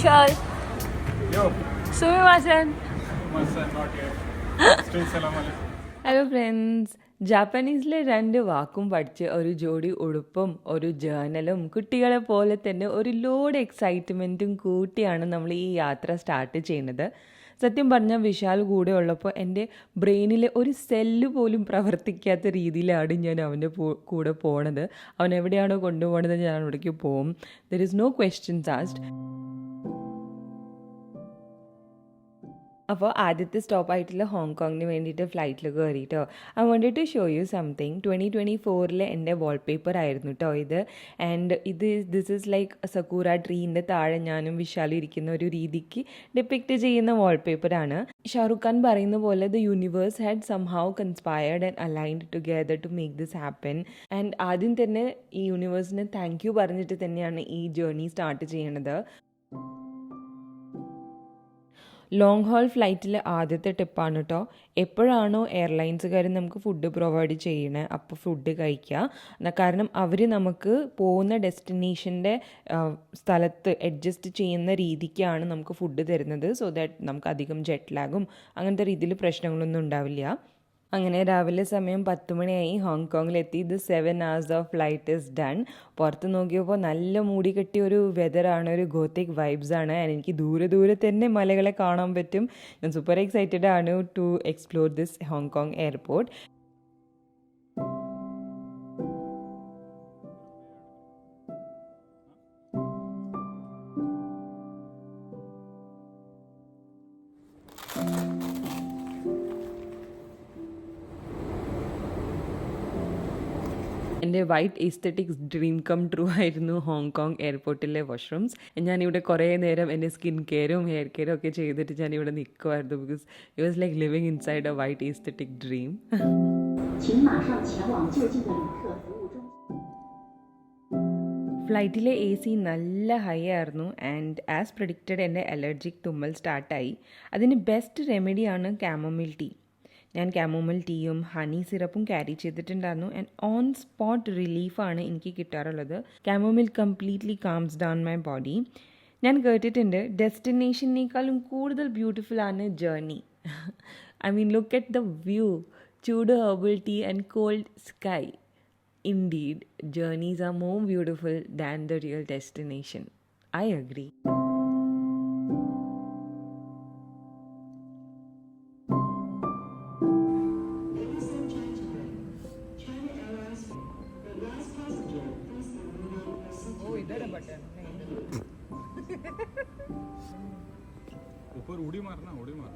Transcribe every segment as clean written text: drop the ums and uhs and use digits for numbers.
Vishal. Yo. Sumimasen. Masan, not yet. Still salam alaikum. Hello friends, ജാപ്പനീസിലെ 2 വാക്കും പഠിച്ച് ഒരു ജോഡി ഉടുപ്പും ഒരു ജേർണലും കുട്ടികളെ പോലെ തന്നെ ഒരു ലോഡ് എക്സൈറ്റ്മെൻറ്റും കൂട്ടിയാണ് നമ്മൾ ഈ യാത്ര സ്റ്റാർട്ട് ചെയ്യുന്നത്. സത്യം പറഞ്ഞാൽ വിശാൽ കൂടെ ഉള്ളപ്പോൾ എൻ്റെ ബ്രെയിനിലെ ഒരു സെല്ല് പോലും പ്രവർത്തിക്കാത്ത രീതിയിലാണ് ഞാൻ അവൻ്റെ കൂടെ പോണത്. അവൻ എവിടെയാണോ കൊണ്ടുപോകണത് ഞാൻ അവിടേക്ക് പോകും. There is no questions asked. അപ്പോൾ ആദ്യത്തെ സ്റ്റോപ്പായിട്ടുള്ള ഹോങ്കോങ്ങിന് വേണ്ടിയിട്ട് ഫ്ലൈറ്റിൽ കയറിയിട്ടോ. I wanted to show you something. 2024 എൻ്റെ വാൾപേപ്പർ ആയിരുന്നു കേട്ടോ ഇത്. And this is like sakura ട്രീൻ്റെ താഴെ ഞാനും വിശാലും ഇരിക്കുന്ന ഒരു രീതിക്ക് ഡിപ്പിക്റ്റ് ചെയ്യുന്ന വാൾപേപ്പറാണ്. ഷാറുഖ് ഖാൻ പറയുന്ന പോലെ the universe had somehow conspired and aligned together to make this happen. And ആദ്യം തന്നെ ഈ യൂണിവേഴ്സിന് താങ്ക് യു പറഞ്ഞിട്ട് തന്നെയാണ് ഈ ജേർണി സ്റ്റാർട്ട് ചെയ്യണത്. ലോങ് ഹോൾ ഫ്ലൈറ്റിലെ ആദ്യത്തെ ടിപ്പാണ് കേട്ടോ. എപ്പോഴാണോ എയർലൈൻസുകാർ നമുക്ക് ഫുഡ് പ്രൊവൈഡ് ചെയ്യണേ അപ്പോൾ ഫുഡ് കഴിക്കുക. കാരണം അവർ നമുക്ക് പോകുന്ന ഡെസ്റ്റിനേഷൻ്റെ സ്ഥലത്ത് അഡ്ജസ്റ്റ് ചെയ്യുന്ന രീതിക്കാണ് നമുക്ക് ഫുഡ് തരുന്നത്. സോ ദാറ്റ് നമുക്ക് അധികം ജെറ്റ് ലാഗും അങ്ങനത്തെ രീതിയിൽ പ്രശ്നങ്ങളൊന്നും ഉണ്ടാവില്ല. അങ്ങനെ രാവിലെ സമയം 10 മണിയായി. ഹോങ്കോങ്ങിലെത്തി. ഇത് 7 hours of flight is done. പുറത്ത് നോക്കിയപ്പോൾ നല്ല മൂടി കെട്ടിയ ഒരു വെതറാണ്, ഒരു ഗോത്തിക് വൈബ്സാണ്. എനിക്ക് ദൂരെ തന്നെ മലകളെ കാണാൻ പറ്റും. ഞാൻ സൂപ്പർ എക്സൈറ്റഡ് ആണ് to explore this Hong Kong airport. എൻ്റെ white aesthetics dream come true ആയിരുന്നു ഹോങ്കോങ് എയർപോർട്ടിലെ വാഷ്റൂംസ്. ഞാനിവിടെ കുറേ നേരം എൻ്റെ സ്കിൻ കെയറും ഹെയർ കെയറും ഒക്കെ ചെയ്തിട്ട് ഞാനിവിടെ നിൽക്കുമായിരുന്നു. Because it was like living inside a white aesthetic dream. ഫ്ലൈറ്റിലെ AC നല്ല ഹൈ ആയിരുന്നു. ആൻഡ് ആസ് പ്രെഡിക്റ്റഡ് എൻ്റെ അലർജിക് തുമ്മൽ സ്റ്റാർട്ടായി. അതിന് ബെസ്റ്റ് റെമഡിയാണ് കാമോമിൽ ടീ. ഞാൻ കാമോമിൽ ടീയും ഹണി സിറപ്പും ക്യാരി ചെയ്തിട്ടുണ്ടായിരുന്നു. ആൻഡ് ഓൺ സ്പോട്ട് റിലീഫാണ് എനിക്ക് കിട്ടാറുള്ളത്. Chamomile completely calms down my body. ഞാൻ കേട്ടിട്ടുണ്ട് ഡെസ്റ്റിനേഷനേക്കാളും കൂടുതൽ ബ്യൂട്ടിഫുൾ ആണ് journey. I mean look at the view, ചൂട് herbal tea and cold sky. Indeed, journeys are more beautiful than the real destination. I agree. ऊपर उड़ी मारना, उड़ी मार.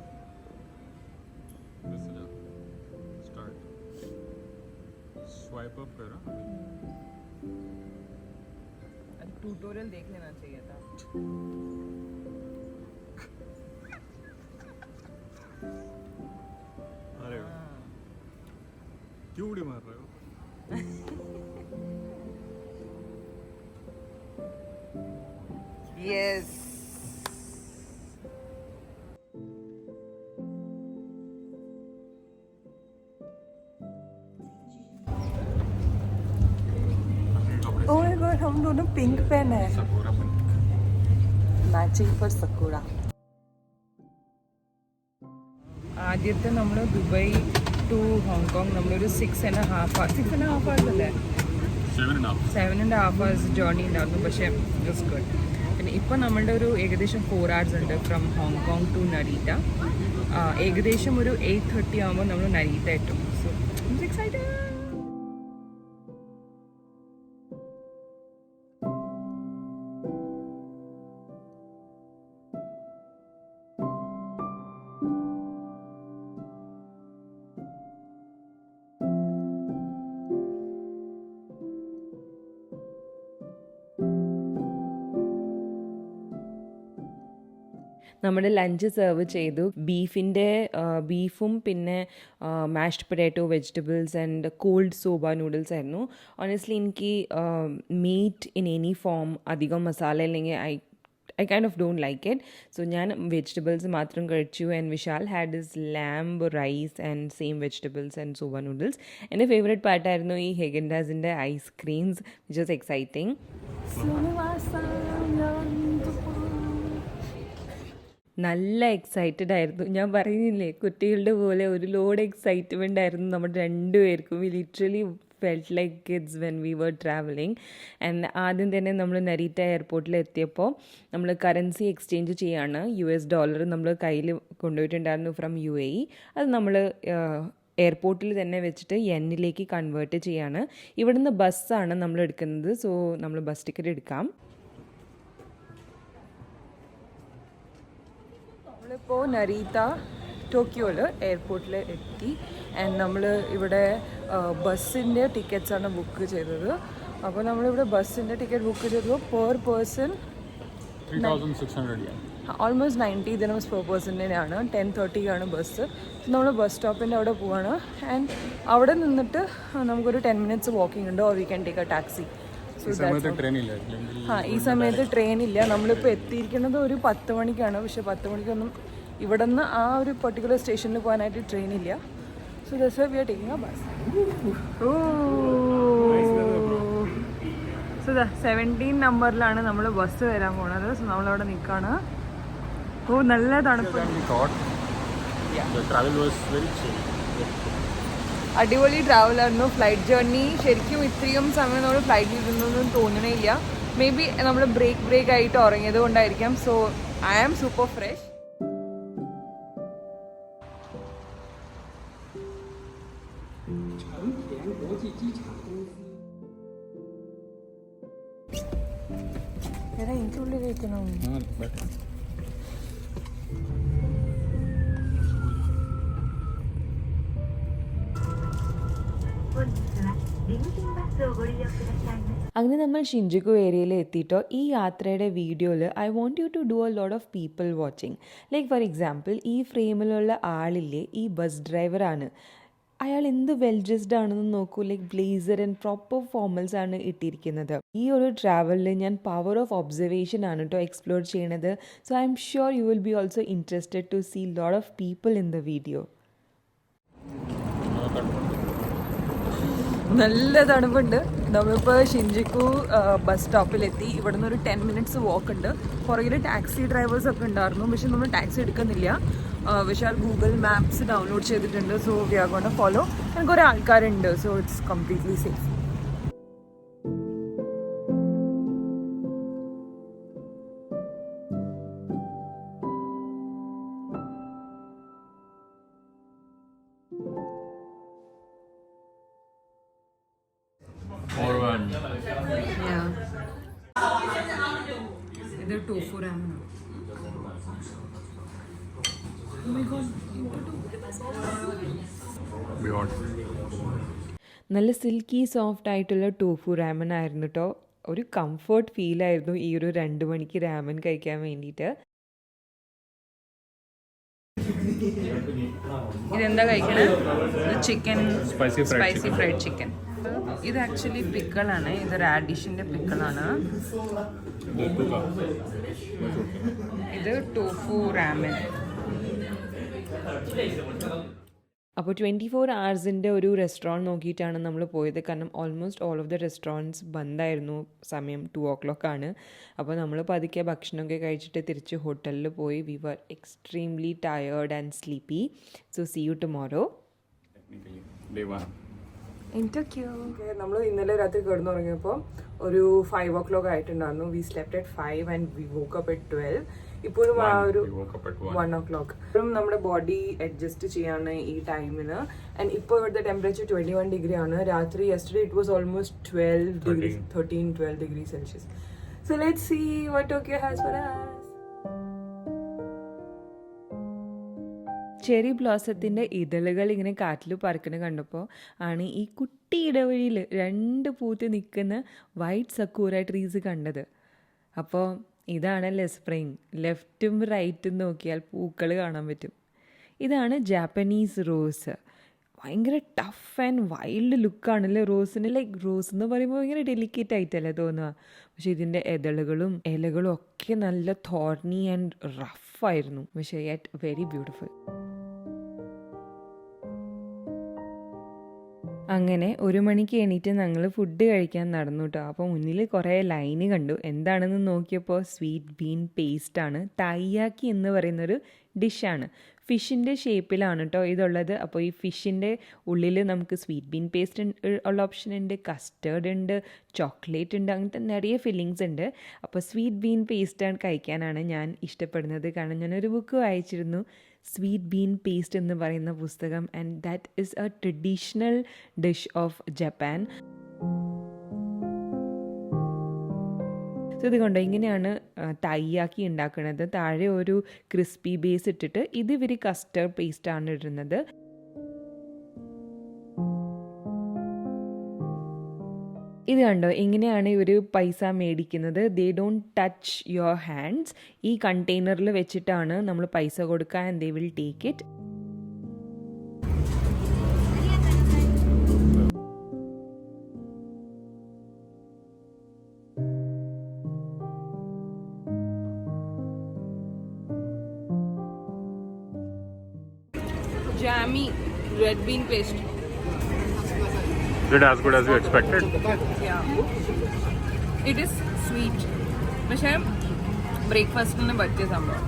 इससे जा. Start. स्वाइप अप करो. अरे ट्यूटोरियल देख लेना चाहिए था. अरे क्यों उड़ी मार रहे हो? Yes. Oh my God, हम दोनों पिंक पेन है. Sakura pink. Matching for Sakura. ആദ്യത്തെ നമ്മൾ ദുബായ് ടു ഹോങ്കോങ് നമ്മളൊരു 6.5 hours അല്ലേ 7.5 hours ജേർണി ഉണ്ടായിരുന്നു. പക്ഷേ ഇറ്റ്സ് ഗുഡ്. പിന്നെ ഇപ്പോൾ നമ്മളുടെ ഒരു ഏകദേശം 4 hours ഉണ്ട് ഫ്രം ഹോങ്കോങ് ടു നരീറ്റ. ഏകദേശം ഒരു 8:30 ആകുമ്പോൾ നമ്മൾ നരീറ്റ എത്തും. So I M excited. നമ്മുടെ ലഞ്ച് സെർവ് ചെയ്തു. ബീഫും പിന്നെ mashed potato, vegetables and called soba noodles ആയിരുന്നു. ഓണസ്റ്റ്ലി എനിക്ക് മീറ്റ് ഇൻ എനി ഫോം അധികം മസാല ഇല്ലെങ്കിൽ I kind of don't like it. So ഞാൻ വെജിറ്റബിൾസ് മാത്രം കഴിച്ചു. And Vishal had his lamb rice and same vegetables and soba noodles. എൻ്റെ favourite പാർട്ടായിരുന്നു ഈ ഹെഗൻഡാസിൻ്റെ ഐസ്ക്രീംസ്, വിച്ച് വാസ് എക്സൈറ്റിംഗ്. നല്ല എക്സൈറ്റഡ് ആയിരുന്നു. ഞാൻ പറയുന്നില്ലേ, കുട്ടികളുടെ പോലെ ഒരു ലോഡ് എക്സൈറ്റ്മെൻ്റ് ആയിരുന്നു നമ്മുടെ രണ്ടുപേർക്കും. We literally felt like kids when we were travelling. And ആദ്യം തന്നെ നമ്മൾ നരീറ്റ എയർപോർട്ടിൽ എത്തിയപ്പോൾ നമ്മൾ കറൻസി എക്സ്ചേഞ്ച് ചെയ്യാണ്. $US നമ്മൾ കയ്യിൽ കൊണ്ടുപോയിട്ടുണ്ടായിരുന്നു ഫ്രം UAE. അത് നമ്മൾ എയർപോർട്ടിൽ തന്നെ വെച്ചിട്ട് യെന്നിലേക്ക് കൺവേർട്ട് ചെയ്യാണ്. ഇവിടുന്ന് ബസ്സാണ് നമ്മൾ എടുക്കുന്നത്. സോ നമ്മൾ ബസ് ടിക്കറ്റ് എടുക്കാം. നമ്മളിപ്പോൾ നരീത്ത ടോക്കിയോയിൽ എയർപോർട്ടിൽ എത്തി. ആൻഡ് നമ്മൾ ഇവിടെ ബസ്സിൻ്റെ ടിക്കറ്റ്സാണ് ബുക്ക് ചെയ്തത്. അപ്പോൾ നമ്മളിവിടെ ബസ്സിൻ്റെ ടിക്കറ്റ് ബുക്ക് ചെയ്തപ്പോൾ പെർ പേഴ്സൺ 3,600 yen. ഓൾമോസ്റ്റ് 90 ദിനംസ് പെർ പേഴ്സണിനാണ്. 10:30 ബസ്. നമ്മൾ ബസ് സ്റ്റോപ്പിൻ്റെ അവിടെ പോവാണ്. ആൻഡ് അവിടെ നിന്നിട്ട് നമുക്കൊരു 10 minutes വാക്കിംഗ് ഉണ്ട്, or we can take a taxi. ഈ സമയത്ത് ട്രെയിൻ ഇല്ല. ഈ സമയത്ത് ട്രെയിൻ ഇല്ല. നമ്മളിപ്പോൾ എത്തിയിരിക്കുന്നത് ഒരു 10 മണിക്കാണ്. പക്ഷേ 10 മണിക്കൊന്നും ഇവിടെ നിന്ന് ആ ഒരു പെർട്ടിക്കുലർ സ്റ്റേഷനിൽ പോകാനായിട്ട് ട്രെയിൻ ഇല്ല. So that's why we are taking a bus. So 17 നമ്പറിലാണ് നമ്മൾ ബസ് വരാൻ പോണത്. സോ നമ്മളവിടെ നിൽക്കുകയാണ്. നല്ല തണുപ്പ്. അടിപൊളി ട്രാവലായിരുന്നു. ഫ്ലൈറ്റ് ജേർണി ശരിക്കും ഇത്രയും സമയം നമ്മൾ ഫ്ലൈറ്റിൽ ഇരുന്നൊന്നും തോന്നണേ ഇല്ല. മേ ബി നമ്മൾ ബ്രേക്ക് ആയിട്ട് ഉറങ്ങിയത് കൊണ്ടായിരിക്കാം. So I am super fresh. എനിക്കുള്ളിൽ കഴിക്കണം. അങ്ങനെ നമ്മൾ ഷിൻജുക്കു ഏരിയയിൽ എത്തിയിട്ടോ. ഈ യാത്രയുടെ വീഡിയോയിൽ I want you to do a lot of people watching. Like for example, ഈ ഫ്രെയിമിലുള്ള ആളില്ലേ, ഈ ബസ് ഡ്രൈവറാണ്. അയാൾ എന്ത് വെൽ ഡ്രസ്ഡ് ആണെന്ന് നോക്കൂ. Like blazer and proper formals ആണ് ഇട്ടിരിക്കുന്നത്. ഈ ഒരു ട്രാവലിൽ ഞാൻ പവർ ഓഫ് ഒബ്സർവേഷൻ ആണ് കേട്ടോ എക്സ്പ്ലോർ ചെയ്യണത്. So I'm sure you will be also interested to see lot of people in the video. നല്ല തണുപ്പുണ്ട്. നമ്മളിപ്പോൾ ഷിൻജുക്കു ബസ് സ്റ്റോപ്പിലെത്തി. ഇവിടെ നിന്ന് ഒരു 10 minutes വാക്ക് ഉണ്ട്. പുറകിൽ ടാക്സി ഡ്രൈവേഴ്സൊക്കെ ഉണ്ടായിരുന്നു. പക്ഷെ നമ്മൾ ടാക്സി എടുക്കുന്നില്ല. വിശാൽ ഗൂഗിൾ മാപ്സ് ഡൗൺലോഡ് ചെയ്തിട്ടുണ്ട്. So we are gonna follow. എനിക്ക് കുറേ ആൾക്കാരുണ്ട്. So it's completely safe. ഇത് ടോഫു റാമൻ. നല്ല സിൽക്കി സോഫ്റ്റ് ആയിട്ടുള്ള ടോഫു റാമൻ ആയിരുന്നു കേട്ടോ. ഒരു കംഫർട്ട് ഫീലായിരുന്നു ഈ ഒരു 2 മണിക്ക് റാമൻ കഴിക്കാൻ വേണ്ടിയിട്ട്. ഇതെന്താ കഴിക്കണേ? Chicken spicy fried chicken. ഇത് ആക്ച്വലി പിക്കിളാണ്. ഇത് റാഡിഷിൻ്റെ പിക്കിളാണ്. ഇത് ടോഫു റാമൻ. അപ്പോൾ 24 hours ഒരു റെസ്റ്റോറൻറ്റ് നോക്കിയിട്ടാണ് നമ്മൾ പോയത്. കാരണം almost all of the restaurants ബന്ധായിരുന്നു. സമയം 2 o'clock ആണ്. അപ്പോൾ നമ്മൾ പതുക്കെ ഭക്ഷണമൊക്കെ കഴിച്ചിട്ട് തിരിച്ച് ഹോട്ടലിൽ പോയി. We were extremely tired and sleepy. So see you tomorrow. നമ്മൾ ഇന്നലെ രാത്രി കിടന്നുറങ്ങിയപ്പോൾ ഒരു 5 o'clock ആയിട്ടുണ്ടായിരുന്നു. We slept at 5 and we woke up at 12. ഇപ്പോഴും ആ ഒരു 1 o'clock. ഇപ്പോഴും നമ്മുടെ ബോഡി അഡ്ജസ്റ്റ് ചെയ്യാണ് ഈ ടൈമിന്. ആൻഡ് ഇപ്പോൾ ഇവിടുത്തെ ടെമ്പറേച്ചർ 21 degree ആണ്. രാത്രി yesterday it was almost 12 degrees Celsius. So let's see what Tokyo has for us. Cherry ബ്ലോസത്തിൻ്റെ ഇതളുകൾ ഇങ്ങനെ കാറ്റിൽ പറക്കണ കണ്ടപ്പോൾ ആണ് ഈ കുട്ടി ഇടവഴിയിൽ 2 പൂത്ത് നിൽക്കുന്ന വൈറ്റ് സക്കൂറ ട്രീസ് കണ്ടത്. അപ്പോൾ ഇതാണല്ലേ സ്പ്രിങ്. ലെഫ്റ്റും റൈറ്റും നോക്കിയാൽ പൂക്കൾ കാണാൻ പറ്റും. ഇതാണ് ജാപ്പനീസ് റോസ്. ഭയങ്കര ടഫ് ആൻഡ് വൈൽഡ് ലുക്കാണല്ലേ റോസിന്. ലൈക്ക് റോസ് എന്ന് പറയുമ്പോൾ ഭയങ്കര ഡെലിക്കേറ്റ് ആയിട്ടല്ലേ തോന്നുക. പക്ഷെ ഇതിൻ്റെ ഇതളുകളും ഇലകളും ഒക്കെ നല്ല തോർണി ആൻഡ് റഫായിരുന്നു. പക്ഷേ യെറ്റ് വെരി ബ്യൂട്ടിഫുൾ. അങ്ങനെ 1 മണിക്ക് എണീറ്റ് ഞങ്ങൾ ഫുഡ് കഴിക്കാൻ നടന്നു കേട്ടോ. അപ്പോൾ മുന്നിൽ കുറേ ലൈന് കണ്ടു. എന്താണെന്ന് നോക്കിയപ്പോൾ സ്വീറ്റ് ബീൻ പേസ്റ്റാണ്. തയ്യാക്കി എന്ന് പറയുന്നൊരു ഡിഷാണ്. ഫിഷിൻ്റെ ഷേപ്പിലാണ് കേട്ടോ ഇതുള്ളത്. അപ്പോൾ ഈ ഫിഷിൻ്റെ ഉള്ളിൽ നമുക്ക് സ്വീറ്റ് ബീൻ പേസ്റ്റ് ഉള്ള ഓപ്ഷൻ ഉണ്ട്, കസ്റ്റേർഡ് ഉണ്ട്, ചോക്ലേറ്റ് ഉണ്ട്, അങ്ങനത്തെ നിറയെ ഫില്ലിങ്സ് ഉണ്ട്. അപ്പോൾ സ്വീറ്റ് ബീൻ പേസ്റ്റ് കഴിക്കാനാണ് ഞാൻ ഇഷ്ടപ്പെടുന്നത്. കാരണം ഞാനൊരു ബുക്ക് വായിച്ചിരുന്നു, സ്വീറ്റ് ബീൻ പേസ്റ്റ് എന്ന് പറയുന്ന പുസ്തകം. And that is A traditional dish of Japan. So ഇത് കൊണ്ടോ ഇങ്ങനെയാണ് തയ്യാക്കി ഉണ്ടാക്കുന്നത്. താഴെ ഒരു ക്രിസ്പി ബേസ് ഇട്ടിട്ട് ഇത് ഇവർ കസ്റ്റർഡ് പേസ്റ്റാണ് ഇടുന്നത്. ഇത് കണ്ടോ ഇങ്ങനെയാണ് ഇവർ പൈസ മേടിക്കുന്നത്. They don't touch your hands. ഈ കണ്ടെയ്നറിൽ വെച്ചിട്ടാണ് നമ്മൾ പൈസ കൊടുക്കുക and they will take it. Jammy red bean paste. Is it as good as you expected? Yeah. It is sweet. പക്ഷേ ബ്രേക്ക്ഫാസ്റ്റിന് പറ്റിയ സംഭവം.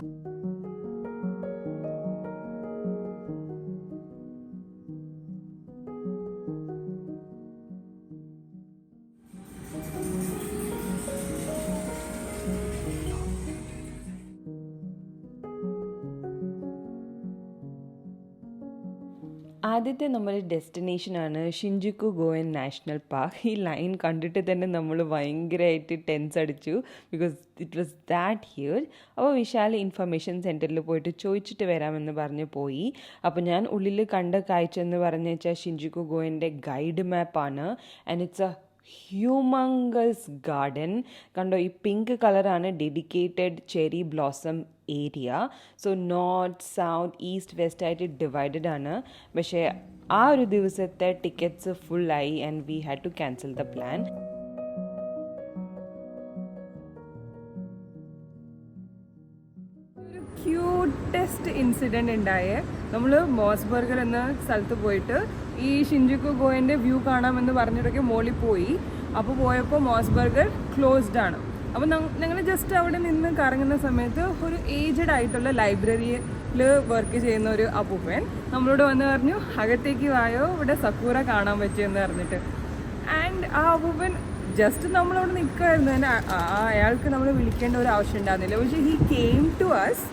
ആദ്യത്തെ നമ്മുടെ ഡെസ്റ്റിനേഷനാണ് ഷിൻജുക്കു ഗോയൻ നാഷണൽ പാർക്ക്. ഈ ലൈൻ കണ്ടിട്ട് തന്നെ നമ്മൾ ഭയങ്കരമായിട്ട് ടെൻസ് അടിച്ചു, because it was that huge. അപ്പോൾ വിശാൽ ഇൻഫർമേഷൻ സെൻറ്ററിൽ പോയിട്ട് ചോദിച്ചിട്ട് വരാമെന്ന് പറഞ്ഞ് പോയി. അപ്പോൾ ഞാൻ ഉള്ളിൽ കണ്ട കാഴ്ച എന്ന് പറഞ്ഞു വെച്ചാൽ ഷിൻജുക്കു ഗോയൻ്റെ ഗൈഡ് മാപ്പാണ്. And it's a humongous garden. കണ്ടോ ഈ പിങ്ക് കളറാണ് dedicated cherry blossom area. So north south east west ആയിട്ട് ഡിവൈഡഡ് ആണ്. പക്ഷേ ആ ഒരു ദിവസത്തെ ടിക്കറ്റ്സ് ഫുള്ളായി and we had to cancel the plan. Cutest incident ഉണ്ടായേ. നമ്മൾ മോസ്ബർഗർ എന്ന സ്ഥലത്ത് പോയിട്ട് ഈ ഷിൻജുക്കു ഗോയൻ്റെ വ്യൂ കാണാമെന്ന് പറഞ്ഞിട്ടൊക്കെ മോളിൽ പോയി. അപ്പോൾ പോയപ്പോൾ മോസ്ബർഗർ ക്ലോസ്ഡ് ആണ്. അപ്പോൾ ഞങ്ങൾ ജസ്റ്റ് അവിടെ നിന്ന് കറങ്ങുന്ന സമയത്ത് ഒരു ഏജ്ഡ് ആയിട്ടുള്ള ലൈബ്രറിയിൽ വർക്ക് ചെയ്യുന്ന ഒരു അപ്പൂപ്പൻ നമ്മളോട് വന്ന് പറഞ്ഞു, അകത്തേക്ക് വായോ, ഇവിടെ സക്കൂറ കാണാൻ പറ്റുമെന്ന് പറഞ്ഞിട്ട്. ആൻഡ് ആ അപ്പൂപ്പൻ ജസ്റ്റ് നമ്മളവിടെ നിൽക്കുമായിരുന്നു. തന്നെ അയാൾക്ക് നമ്മൾ വിളിക്കേണ്ട ഒരു ആവശ്യം ഉണ്ടായിരുന്നില്ല. പക്ഷേ he came to us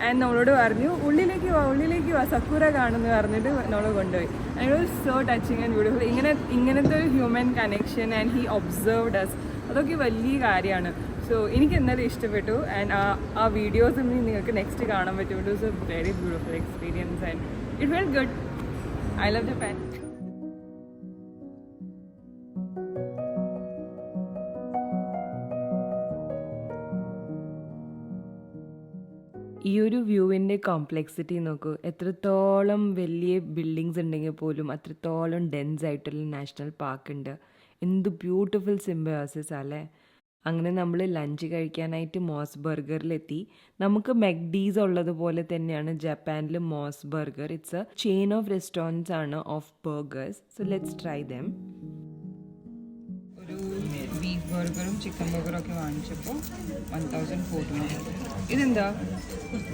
and നമ്മളോട് പറഞ്ഞു, ഉള്ളിലേക്ക് വാ സക്കൂറ കാണുമെന്ന് പറഞ്ഞിട്ട് നമ്മൾ കൊണ്ടുപോയി. And it was so touching and beautiful. ഇങ്ങനത്തെ ഒരു human connection and he observed us. അതൊക്കെ വലിയ കാര്യമാണ്. സോ എനിക്ക് എന്തായാലും ഇഷ്ടപ്പെട്ടു. ആൻഡ് ആ വീഡിയോസ് നിങ്ങൾക്ക് നെക്സ്റ്റ് കാണാൻ പറ്റും. It was A very beautiful experience and it felt good. I love Japan. ഈ ഒരു വ്യൂവിൻ്റെ കോംപ്ലെക്സിറ്റി നോക്കൂ. എത്രത്തോളം വലിയ ബിൽഡിങ്സ് ഉണ്ടെങ്കിൽ പോലും അത്രത്തോളം ഡെൻസ് ആയിട്ടുള്ള നാഷണൽ പാർക്ക് ഉണ്ട്. എന്ത് ബ്യൂട്ടിഫുൾ സിംബയോസിസ് അല്ലേ. അങ്ങനെ നമ്മൾ ലഞ്ച് കഴിക്കാനായിട്ട് മോസ് ബർഗറിലെത്തി. നമുക്ക് മെക്ഡീസ് ഉള്ളതുപോലെ തന്നെയാണ് ജപ്പാനിൽ MOS Burger. It's a chain of restaurants ആണ് of burgers. So let's try them. ഒരു ബീഫ് ബർഗറും ചിക്കൻ ബർഗറും ഒക്കെ വാങ്ങിച്ചപ്പോൾ 1420. ഇതെന്താ?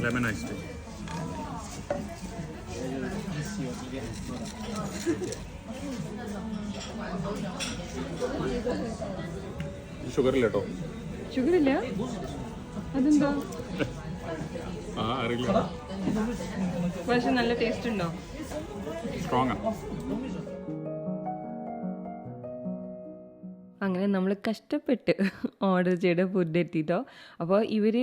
Lemon iced tea. ഷുഗർ ഇല്ല കേട്ടോ. ഷുഗർ ഇല്ല? അതെന്താ? അറിയില്ല. പക്ഷെ നല്ല ടേസ്റ്റ് ഉണ്ടോ? സ്ട്രോങ്. അങ്ങനെ നമ്മൾ കഷ്ടപ്പെട്ട് ഓർഡർ ചെയ്ത ഫുഡ് എത്തിയിട്ടോ. അപ്പോൾ ഇവർ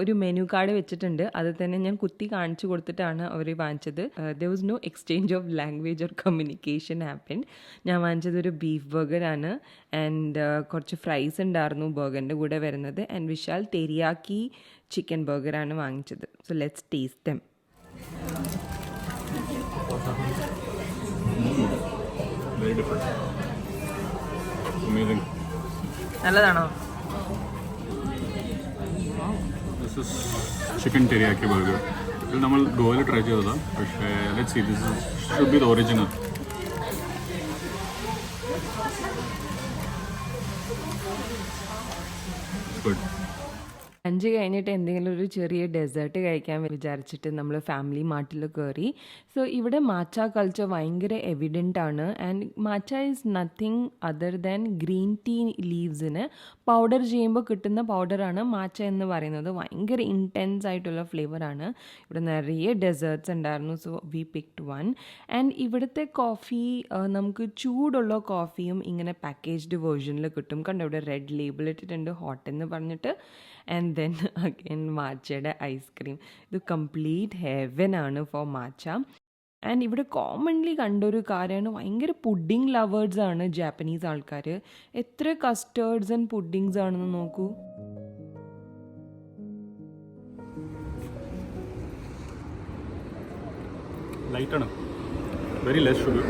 ഒരു മെനു കാർഡ് വെച്ചിട്ടുണ്ട്. അത് തന്നെ ഞാൻ കുത്തി കാണിച്ചു കൊടുത്തിട്ടാണ് അവർ വാങ്ങിച്ചത്. There was no exchange of language or communication happen. ഞാൻ വാങ്ങിച്ചത് ഒരു ബീഫ് ബർഗറാണ്. ആൻഡ് കുറച്ച് ഫ്രൈസ് ഉണ്ടായിരുന്നു ബർഗറിൻ്റെ കൂടെ വരുന്നത്. ആൻഡ് വിശാൽ തെരിയാക്കി ചിക്കൻ ബർഗറാണ് വാങ്ങിച്ചത്. So let's taste them. Very different. Amazing. നല്ലതാണോ? This is chicken teriyaki burger. ഇത് നമ്മൾ ഗോവയിൽ ട്രൈ ചെയ്തതാണ്. പക്ഷേ let's see, this should be the original. It's good. Lunch കഴിഞ്ഞിട്ട് എന്തെങ്കിലും ഒരു ചെറിയ ഡെസേർട്ട് കഴിക്കാൻ വിചാരിച്ചിട്ട് നമ്മൾ ഫാമിലി മാർട്ടിൽ കയറി. സോ ഇവിടെ മാച്ച കൾച്ചർ ഭയങ്കര എവിഡൻ്റ് ആണ്. And matcha is nothing other than green tea ലീവ്സിന് പൗഡർ ചെയ്യുമ്പോൾ കിട്ടുന്ന പൗഡറാണ് മാച്ച എന്ന് പറയുന്നത്. ഭയങ്കര ഇൻറ്റൻസ് ആയിട്ടുള്ള ഫ്ലേവറാണ്. ഇവിടെ നിറയെ ഡെസേർട്ട്സ് ഉണ്ടായിരുന്നു. So we picked one. And ഇവിടുത്തെ കോഫി നമുക്ക് ചൂടുള്ള കോഫിയും ഇങ്ങനെ പാക്കേജ്ഡ് വേർഷനിൽ കിട്ടും. കണ്ടോ ഇവിടെ റെഡ് ലേബിൾ ഇട്ടിട്ടുണ്ട് ഹോട്ട് എന്ന് പറഞ്ഞിട്ട്. ആൻഡ് ദെൻ അഗൈൻ മാച്ചയുടെ ഐസ്ക്രീം. ഇത് കംപ്ലീറ്റ് ഹെവൻ ആണ് ഫോർ മാച്ച. ആൻഡ് ഇവിടെ കോമൺലി കണ്ടൊരു കാര്യമാണ് ഭയങ്കര പുഡിംഗ് ലവേഴ്സ് ആണ് ജാപ്പനീസ് ആൾക്കാർ. എത്ര കസ്റ്റേർഡ്സ് ആൻഡ് പുഡിങ്സ് ആണെന്ന് നോക്കൂ. Light ആണ്. Very less sugar.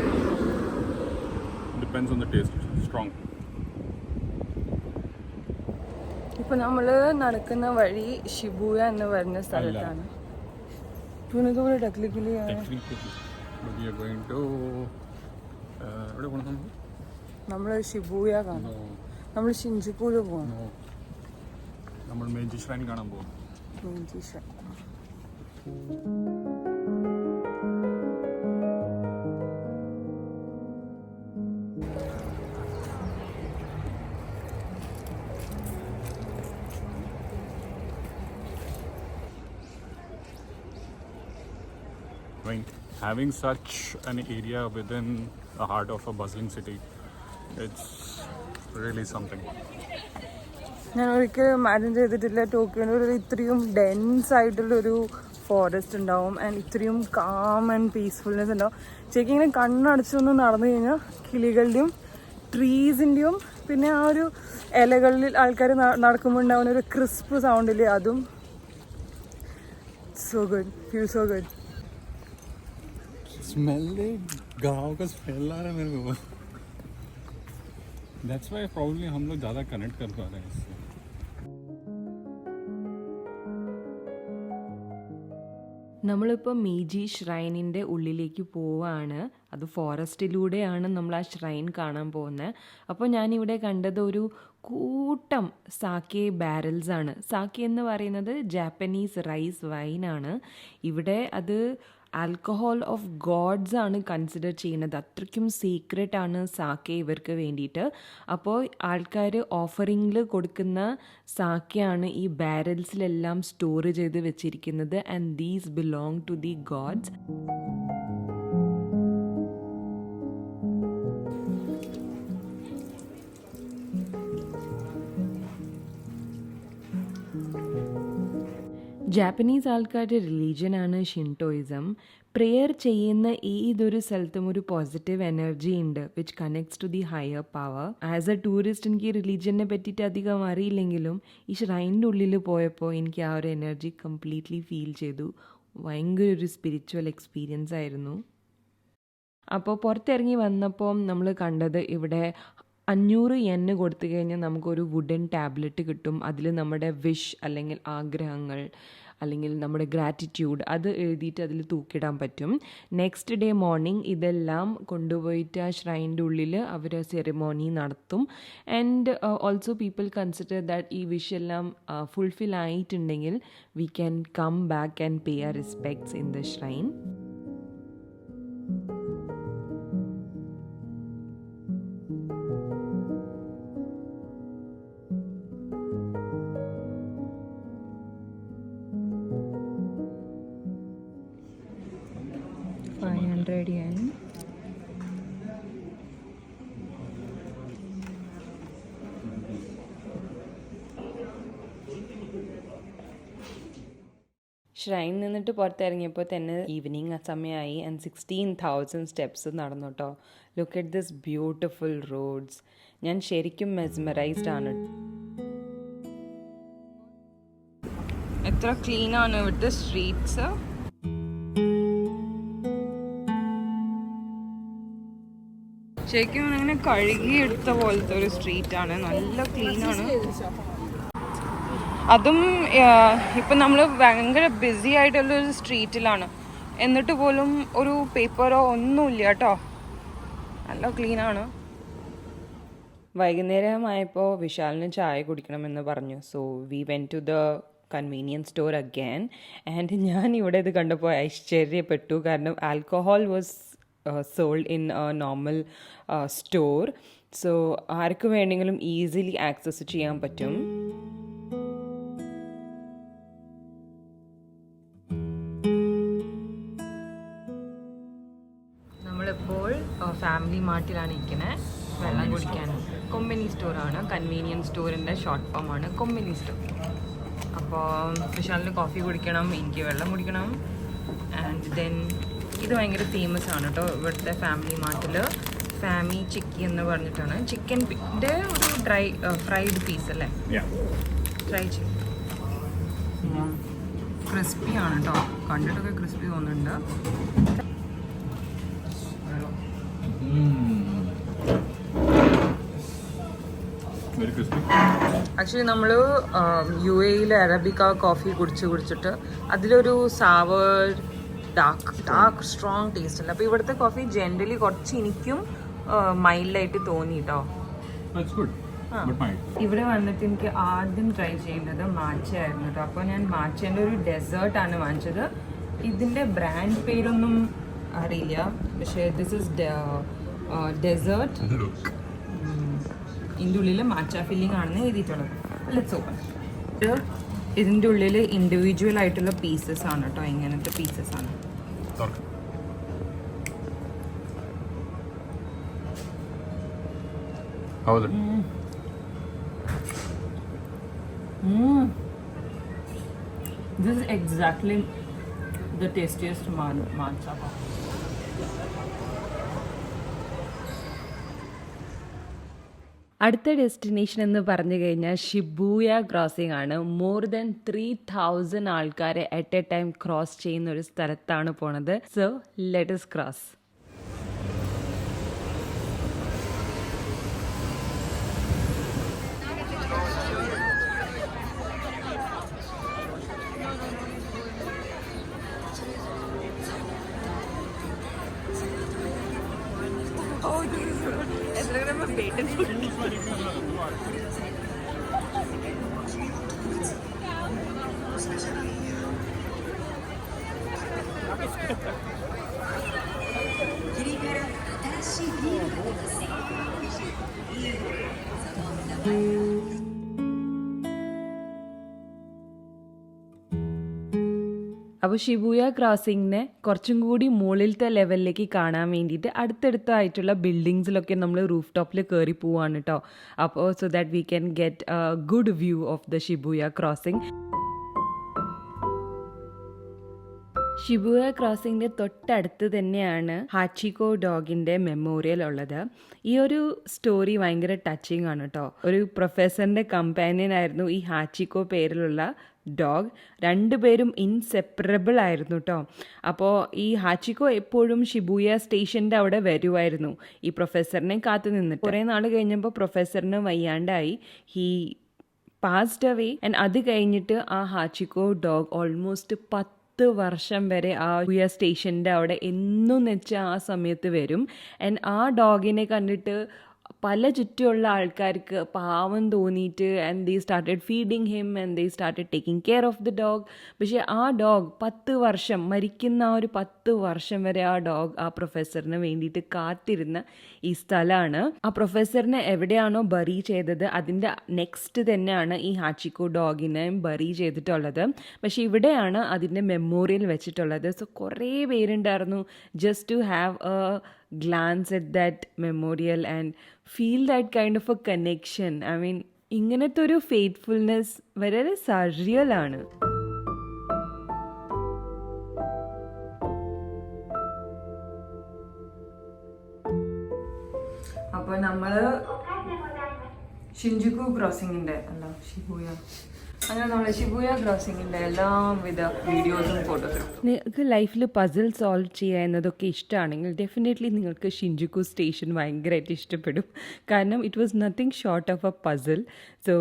Depends on the taste. Strong. ഇപ്പൊ നമ്മള് നടക്കുന്ന വഴി ഷിബുയ എന്ന് പറഞ്ഞ സ്ഥലത്താണ്. Technically, but we are going to. എവിടെ പോകണം നമ്മൾ? നമ്മള് ഷിബുയ കാണാം. നമ്മൾ ഷിൻജുക്കുല് പോകണം. നമ്മൾ മേജി ഷ്രൈൻ കാണാൻ പോകും. മേജി shrine. Having such an area within the heart of a bustling city, it's really something. ഞാൻ ഒരിക്കലും ഇമാജിൻ ചെയ്തിട്ടില്ല ടോക്കിയോയിൽ ഇത്രയും ഡെൻസ് ആയിട്ടുള്ളൊരു ഫോറസ്റ്റ് ഉണ്ടാവും ആൻഡ് ഇത്രയും കാം ആൻഡ് പീസ്ഫുൾനെസ് ഉണ്ടാവും. ശരിക്കും ഇങ്ങനെ കണ്ണടച്ചൊന്ന് നടന്നു കഴിഞ്ഞാൽ കിളികളുടെയും ട്രീസിൻ്റെയും പിന്നെ ആ ഒരു ഇലകളിൽ ആൾക്കാർ നടക്കുമ്പോൾ ഉണ്ടാവുന്ന ഒരു ക്രിസ്പ് സൗണ്ടില്ലേ, അതും so good. Feel so good. Smell गाँव का स्मेल आ रहा है मेरे को. That's why probably हम लोग ज़्यादा कनेक्ट कर पा रहे हैं इससे. നമ്മളിപ്പോൾ മീജി ഷ്രൈനിൻ്റെ ഉള്ളിലേക്ക് പോവാണ്. അത് ഫോറസ്റ്റിലൂടെയാണ് നമ്മൾ ആ ഷ്രൈൻ കാണാൻ പോകുന്നത്. അപ്പോൾ ഞാനിവിടെ കണ്ടത് ഒരു കൂട്ടം സാക്കെ ബാരൽസ് ആണ്. സാക്കെ എന്ന് പറയുന്നത് ജാപ്പനീസ് റൈസ് വൈനാണ്. ഇവിടെ അത് ആൽക്കഹോൾ ഓഫ് ഗോഡ്സ് ആണ് കൺസിഡർ ചെയ്യുന്നത്. അത്രയ്ക്കും സീക്രട്ട് ആണ് സാക്കെ ഇവർക്ക് വേണ്ടിയിട്ട്. അപ്പോൾ ആൾക്കാർ ഓഫറിങ്ങിൽ കൊടുക്കുന്ന സാക്കെയാണ് ഈ ബാരൽസിലെല്ലാം സ്റ്റോർ ചെയ്ത് വെച്ചിരിക്കുന്നത്. And these belong to the gods. Japanese ആൾക്കാരുടെ റിലീജിയനാണ് ഷിൻറ്റോയിസം. പ്രെയർ ചെയ്യുന്ന ഏതൊരു സ്ഥലത്തും ഒരു പോസിറ്റീവ് എനർജി ഉണ്ട് which connects to the higher power. As a tourist എനിക്ക് റിലീജിയനെ പറ്റിയിട്ട് അധികം അറിയില്ലെങ്കിലും ഈ ഷ്രൈനിൻ്റെ ഉള്ളിൽ പോയപ്പോൾ എനിക്ക് ആ ഒരു എനർജി കംപ്ലീറ്റ്ലി ഫീൽ ചെയ്തു. ഭയങ്കര ഒരു സ്പിരിച്വൽ എക്സ്പീരിയൻസ് ആയിരുന്നു. അപ്പോൾ പുറത്തിറങ്ങി വന്നപ്പോൾ നമ്മൾ കണ്ടത് ഇവിടെ 500 yen കൊടുത്തു കഴിഞ്ഞാൽ നമുക്കൊരു വുഡൻ ടാബ്ലറ്റ് കിട്ടും. അതിൽ നമ്മുടെ വിഷ് അല്ലെങ്കിൽ ആഗ്രഹങ്ങൾ അല്ലെങ്കിൽ നമ്മുടെ ഗ്രാറ്റിറ്റ്യൂഡ് അത് എഴുതിയിട്ട് അതിൽ തൂക്കിടാൻ പറ്റും. നെക്സ്റ്റ് ഡേ മോർണിംഗ് ഇതെല്ലാം കൊണ്ടുപോയിട്ട് ആ ഷ്രൈൻ്റെ ഉള്ളിൽ അവർ സെറിമോണി നടത്തും. And also people consider that ഈ വിഷ് എല്ലാം ഫുൾഫിൽ ആയിട്ടുണ്ടെങ്കിൽ we can come back and pay അവർ respects in the shrine. Shrine നിന്നിട്ട് പുറത്തിറങ്ങിയപ്പോൾ തന്നെ ഈവനിങ് സമയമായി. ആൻഡ് 16,000 സ്റ്റെപ്സ് നടന്നു കേട്ടോ. Look at this beautiful roads. ഞാൻ ശരിക്കും മെസ്മറൈസ്ഡ് ആണ്. എത്ര ക്ലീൻ ആണ് ഇവിടുത്തെ സ്ട്രീറ്റ്സ്. ശരിക്കും അങ്ങനെ കഴുകിയെടുത്ത പോലത്തെ ഒരു സ്ട്രീറ്റാണ്. നല്ല ക്ലീൻ ആണ്. അതും ഇപ്പം നമ്മൾ ഭയങ്കര ബിസി ആയിട്ടുള്ളൊരു സ്ട്രീറ്റിലാണ്, എന്നിട്ട് പോലും ഒരു പേപ്പറോ ഒന്നുമില്ല കേട്ടോ. നല്ല ക്ലീനാണ്. വൈകുന്നേരമായപ്പോൾ വിശാലിന് ചായ കുടിക്കണമെന്ന് പറഞ്ഞു. So we went to the convenience store again. And ഞാൻ ഇവിടെ ഇത് കണ്ടപ്പോൾ ആശ്ചര്യപ്പെട്ടു. കാരണം alcohol was sold in a normal store. So ആർക്ക് വേണമെങ്കിലും ഈസിലി ആക്സസ് ചെയ്യാൻ പറ്റും. നമ്മളിപ്പോൾ ഫാമിലി മാർട്ടിലാണ് ഇരിക്കുന്നത് വെള്ളം കുടിക്കാൻ. കൊമ്പനി സ്റ്റോറാണ്, കൺവീനിയൻസ് സ്റ്റോറിൻ്റെ ഷോർട്ട് ഫോമാണ് കൊമ്പനി സ്റ്റോർ. അപ്പോൾ വിശാലിന് കോഫി കുടിക്കണം, എനിക്ക് വെള്ളം കുടിക്കണം. ആൻഡ് ദെൻ ഇത് ഭയങ്കര ഫേമസ് ആണ് കേട്ടോ ഇവിടുത്തെ ഫാമിലി മാർട്ടിൽ. ഫാമി ചിക്കി എന്ന് പറഞ്ഞിട്ടാണ് ചിക്കൻ്റെ ഒരു ഫ്രൈഡ് പീസ് അല്ലേ, ഫ്രൈ ചിക്കൻ. ക്രിസ്പി ആണ് കേട്ടോ, കണ്ടിട്ടൊക്കെ ക്രിസ്പി തോന്നുന്നുണ്ട്. ആക്ച്വലി നമ്മൾ യു എയിൽ അറബിക്ക കോഫി കുടിച്ചിട്ട് അതിലൊരു സാവർ ഡാർക്ക് സ്ട്രോങ് ടേസ്റ്റ് അല്ല. അപ്പോൾ ഇവിടുത്തെ കോഫി ജനറലി കുറച്ച് എനിക്കും മൈൽഡായിട്ട് തോന്നി കേട്ടോ. ഇവിടെ വന്നിട്ട് എനിക്ക് ആദ്യം ട്രൈ ചെയ്യുന്നത് മാച്ച ആയിരുന്നു കേട്ടോ. അപ്പോൾ ഞാൻ മാച്ചേൻ്റെ ഒരു ഡെസേർട്ടാണ് വാങ്ങിച്ചത്. ഇതിൻ്റെ ബ്രാൻഡ് പേരൊന്നും അറിയില്ല, പക്ഷേ ദിസ് ഇസ് ഡെസേർട്ട്. ഇതിൻ്റെ ഉള്ളിൽ മാച്ച ഫില്ലിംഗ് ആണെന്ന് എഴുതിയിട്ടുള്ളത്. Let's open. ഇതിൻ്റെ ഉള്ളിൽ ഇൻഡിവിജ്വൽ ആയിട്ടുള്ള പീസസ് ആണ് കേട്ടോ, ഇങ്ങനത്തെ പീസസ് ആണ്. This is exactly the tastiest matcha. അടുത്ത ഡെസ്റ്റിനേഷൻ എന്ന് പറഞ്ഞു കഴിഞ്ഞാൽ ഷിബൂയ ക്രോസിംഗ് ആണ്. മോർ ദാൻ 3000 ആൾക്കാരെ അറ്റ് എ ടൈം ക്രോസ് ചെയ്യുന്ന ഒരു സ്ഥലത്താണ് പോണത്. So let us cross. അപ്പോൾ ഷിബൂയ ക്രോസിങ്ങിനെ കുറച്ചും കൂടി മുകളിലത്തെ ലെവലിലേക്ക് കാണാൻ വേണ്ടിയിട്ട് അടുത്തടുത്തായിട്ടുള്ള ബിൽഡിങ്സിലൊക്കെ നമ്മൾ റൂഫ് ടോപ്പിൽ കയറി പോവാണ് കേട്ടോ. അപ്പോൾ so that we can get a good view of the Shibuya crossing. Shibuya ക്രോസിങ്ങിൻ്റെ തൊട്ടടുത്ത് തന്നെയാണ് ഹാച്ചിക്കോ ഡോഗിൻ്റെ മെമ്മോറിയൽ ഉള്ളത്. ഈ ഒരു സ്റ്റോറി ഭയങ്കര ടച്ചിങ് ആണ് കേട്ടോ. ഒരു പ്രൊഫസറിൻ്റെ കമ്പാനിയൻ ആയിരുന്നു ഈ ഹാച്ചിക്കോ പേരിലുള്ള ഡോഗ്. രണ്ടുപേരും ഇൻസെപ്പറബിൾ ആയിരുന്നു കേട്ടോ. അപ്പോൾ ഈ ഹാച്ചിക്കോ എപ്പോഴും ഷിബൂയ സ്റ്റേഷൻ്റെ അവിടെ വരുമായിരുന്നു ഈ പ്രൊഫസറിനെ കാത്തു നിന്നിട്ട്. കുറേ നാൾ കഴിഞ്ഞപ്പോൾ പ്രൊഫസറിന് വയ്യാണ്ടായി, ഹീ പാസ്ഡ് അവേ. ആൻഡ് അത് കഴിഞ്ഞിട്ട് ആ ഹാച്ചിക്കോ ഡോഗ് ഓൾമോസ്റ്റ് 10 വർഷം വരെ ആ സ്റ്റേഷൻ്റെ അവിടെ എന്നും വെച്ചാൽ ആ സമയത്ത് വരും. ആൻഡ് ആ ഡോഗിനെ കണ്ടിട്ട് പല ചുറ്റുമുള്ള ആൾക്കാർക്ക് പാവം തോന്നിയിട്ട് and they started feeding him and they started taking care of the dog. പക്ഷേ ആ ഡോഗ് 10 വർഷം, മരിക്കുന്ന ആ ഒരു 10 വർഷം വരെ ആ ഡോഗ് ആ പ്രൊഫസറിന് വേണ്ടിയിട്ട് കാത്തിരുന്ന ഈ സ്ഥലമാണ്. ആ പ്രൊഫസറിനെ എവിടെയാണോ ബറി ചെയ്തത് അതിൻ്റെ നെക്സ്റ്റ് തന്നെയാണ് ഈ ഹാച്ചിക്കോ ഡോഗിനെ ബറി ചെയ്തിട്ടുള്ളത്. പക്ഷേ ഇവിടെയാണ് അതിൻ്റെ മെമ്മോറിയൽ വെച്ചിട്ടുള്ളത്. സോ കുറേ പേരുണ്ടായിരുന്നു just to have a glance at that memorial and feel that kind of a connection. I mean, ഇങ്ങനത്തെ ഒരു ഫെയ്ത്ത്ഫുൾനെസ് വളരെ സർറിയൽ ആണ്. അപ്പോൾ നമ്മൾ ഷിൻജുക്കു ക്രോസിങ്ങിൻ്റെ അങ്ങനെ നമ്മൾ ഷിബൂയ ക്രോസിങ്ങിൻ്റെ എല്ലാവിധ വീഡിയോസും ഫോട്ടോസും. നിങ്ങൾക്ക് ലൈഫിൽ പസിൽ സോൾവ് ചെയ്യുക എന്നതൊക്കെ ഇഷ്ടമാണെങ്കിൽ ഡെഫിനറ്റ്ലി നിങ്ങൾക്ക് ഷിൻജുക്കു സ്റ്റേഷൻ ഭയങ്കരമായിട്ട് ഇഷ്ടപ്പെടും. കാരണം it was nothing short of a puzzle. So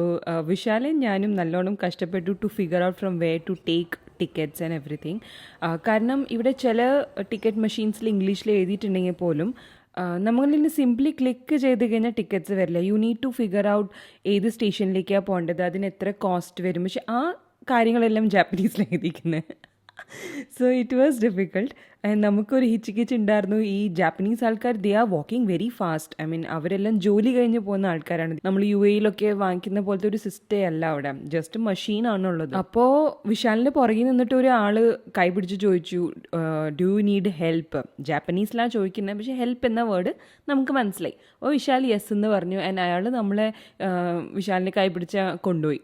വിശാലും ഞാനും നല്ലോണം കഷ്ടപ്പെട്ടു to figure out from where to take tickets and everything. കാരണം ഇവിടെ ചില ടിക്കറ്റ് മെഷീൻസിൽ ഇംഗ്ലീഷിൽ എഴുതിയിട്ടുണ്ടെങ്കിൽ പോലും നമ്മളിൽ സിംപ്ലി ക്ലിക്ക് ചെയ്ത് കഴിഞ്ഞാൽ ടിക്കറ്റ്സ് വരില്ല. You need to figure out ഏത് സ്റ്റേഷനിലേക്കാണ് പോകേണ്ടത്, അതിന് എത്ര കോസ്റ്റ് വരും. പക്ഷെ ആ കാര്യങ്ങളെല്ലാം ജാപ്പനീസിലാണ് എഴുതിക്കുന്നത്. So it was difficult. നമുക്കൊരു ഹിച്ചിക്കിച്ച് ഉണ്ടായിരുന്നു. ഈ ജാപ്പനീസ് ആൾക്കാർ they are walking very fast. I mean അവരെല്ലാം ജോലി കഴിഞ്ഞ് പോകുന്ന ആൾക്കാരാണ്. നമ്മൾ UAE വാങ്ങിക്കുന്ന പോലത്തെ ഒരു സിസ്റ്റേ അല്ല അവിടെ, ജസ്റ്റ് മെഷീനാണുള്ളത്. അപ്പോൾ വിശാലിൻ്റെ പുറകിൽ നിന്നിട്ട് ഒരാൾ കൈ പിടിച്ച് ചോദിച്ചു, ഡു യു നീഡ് ഹെൽപ്പ്? ജാപ്പനീസിലാണ് ചോദിക്കുന്നത്, പക്ഷേ ഹെൽപ്പ് എന്ന വേർഡ് നമുക്ക് മനസ്സിലായി. അപ്പോൾ വിശാൽ യെസ് എന്ന് പറഞ്ഞു. ആൻഡ് അയാൾ നമ്മളെ വിശാലിനെ കൈ പിടിച്ച് കൊണ്ടുപോയി.